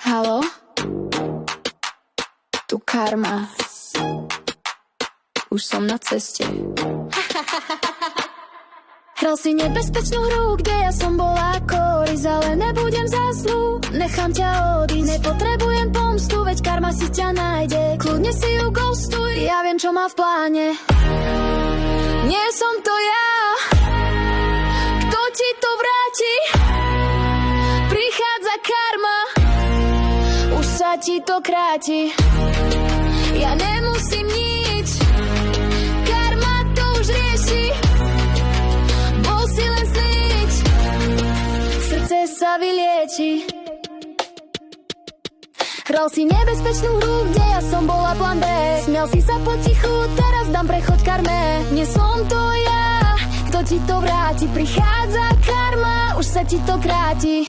Haló? Tu karma. Už som na ceste. Hral si nebezpečnú hru, kde ja som bola koris, ale nebudem záslu, nechám ťa odísť. Nepotrebujem pomstu, veď karma si ťa nájde. Kľudne si ju ghostuj, ja viem, čo má v pláne. Nie som to ja, kto ti to vráti. Prichádza karma, už sa ti to kráti. Ja nemusím nič, karma to už rieši. Bol si len sniť, srdce sa vylieči. Hral si nebezpečnú hru, kde ja som bola plán B. Smial si sa potichu, teraz dám prechod karme. Nie som to ja, kto ti to vráti. Prichádza karma, už sa ti to kráti.